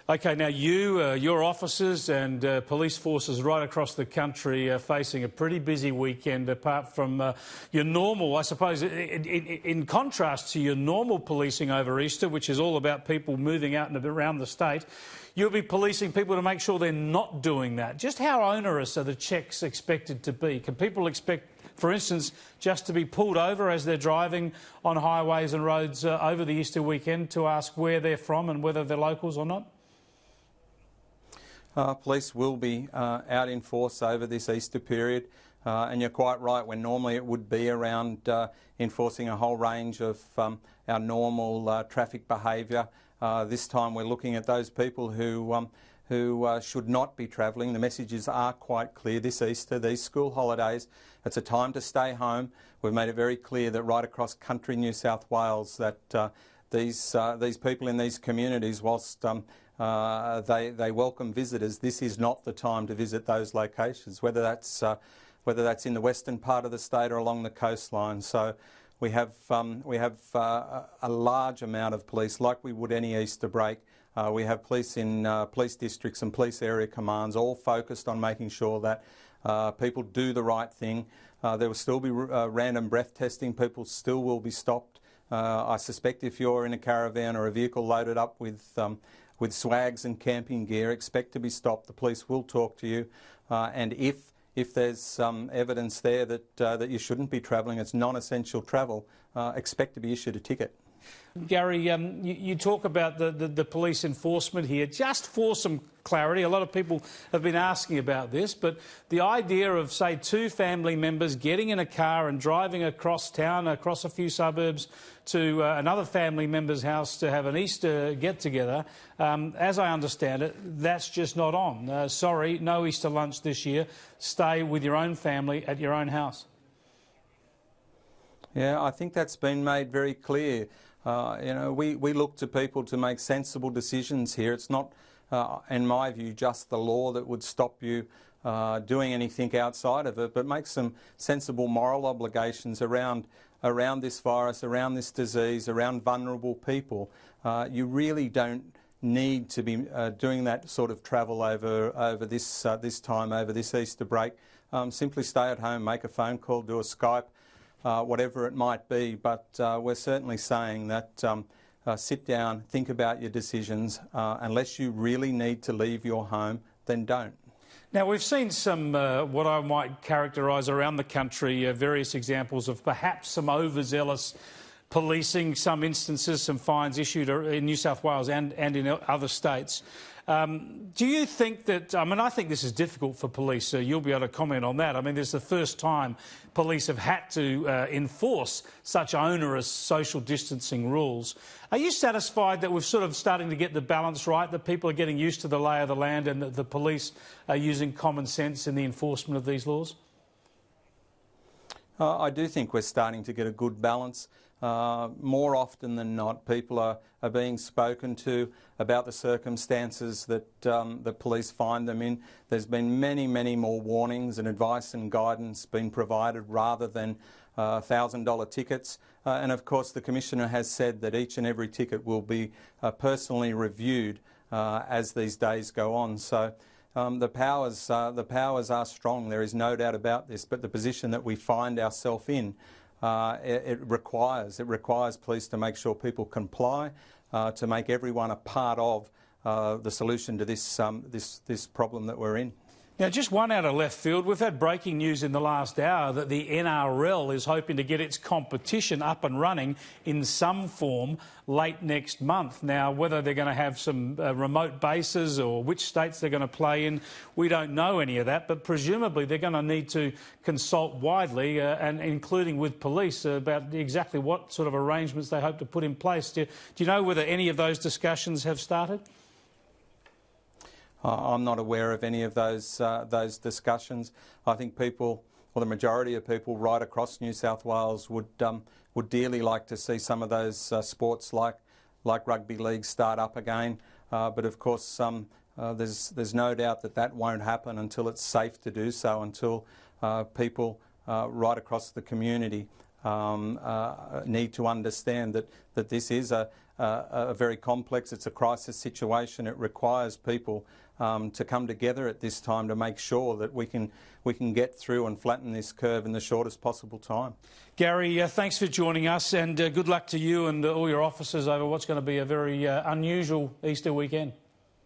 OK, now your officers and police forces right across the country are facing a pretty busy weekend, apart from your normal, I suppose, in contrast to your normal policing over Easter, which is all about people moving out and around the state. You'll be policing people to make sure they're not doing that. Just how onerous are the checks expected to be? Can people expect, for instance, just to be pulled over as they're driving on highways and roads over the Easter weekend to ask where they're from and whether they're locals or not? Police will be out in force over this Easter period, and you're quite right, when normally it would be around enforcing a whole range of our normal traffic behaviour. This time we're looking at those people who should not be travelling. The messages are quite clear this Easter, these school holidays. It's a time to stay home. We've made it very clear that right across country New South Wales that these people in these communities, whilst they welcome visitors, this is not the time to visit those locations, whether that's in the western part of the state or along the coastline. So we have a large amount of police, like we would any Easter break. We have police in police districts and police area commands, all focused on making sure that people do the right thing. There will still be random breath testing. People still will be stopped. I suspect if you're in a caravan or a vehicle loaded up with swags and camping gear, expect to be stopped. The police will talk to you, and if there's evidence there that you shouldn't be travelling, it's non-essential travel, expect to be issued a ticket. Gary, you talk about the police enforcement here. Just for some clarity, a lot of people have been asking about this, but the idea of, say, two family members getting in a car and driving across town, across a few suburbs to another family member's house to have an Easter get-together, as I understand it, that's just not on. Sorry, no Easter lunch this year. Stay with your own family at your own house. Yeah, I think that's been made very clear. We look to people to make sensible decisions here. It's not, in my view, just the law that would stop you doing anything outside of it, but make some sensible moral obligations around this virus, around this disease, around vulnerable people. You really don't need to be doing that sort of travel over this time, over this Easter break. Simply stay at home, make a phone call, do a Skype, whatever it might be, but we're certainly saying that sit down, think about your decisions. Unless you really need to leave your home, then don't. Now, we've seen some, what I might characterise around the country, various examples of perhaps some overzealous policing, some instances, some fines issued in New South Wales and in other states. Do you think that, I think this is difficult for police, so you'll be able to comment on that. I mean, this is the first time police have had to enforce such onerous social distancing rules. Are you satisfied that we're sort of starting to get the balance right, that people are getting used to the lay of the land and that the police are using common sense in the enforcement of these laws? I do think we're starting to get a good balance. More often than not, people are being spoken to about the circumstances that the police find them in. There's been many, many more warnings and advice and guidance being provided rather than $1,000 tickets. And of course, the Commissioner has said that each and every ticket will be personally reviewed as these days go on. So the powers are strong. There is no doubt about this. But the position that we find ourselves in, it requires police to make sure people comply, to make everyone a part of the solution to this problem that we're in. Now, just one out of left field, we've had breaking news in the last hour that the NRL is hoping to get its competition up and running in some form late next month. Now, whether they're going to have some remote bases or which states they're going to play in, we don't know any of that, but presumably they're going to need to consult widely, and including with police, about exactly what sort of arrangements they hope to put in place. Do you know whether any of those discussions have started? I'm not aware of any of those discussions. I think people, or the majority of people right across New South Wales, would dearly like to see some of those sports like rugby league start up again. But of course, there's no doubt that won't happen until it's safe to do so, until people right across the community need to understand that this is a very complex. It's a crisis situation. It requires people to come together at this time to make sure that we can get through and flatten this curve in the shortest possible time. Gary, thanks for joining us, and good luck to you and all your officers over what's going to be a very unusual Easter weekend.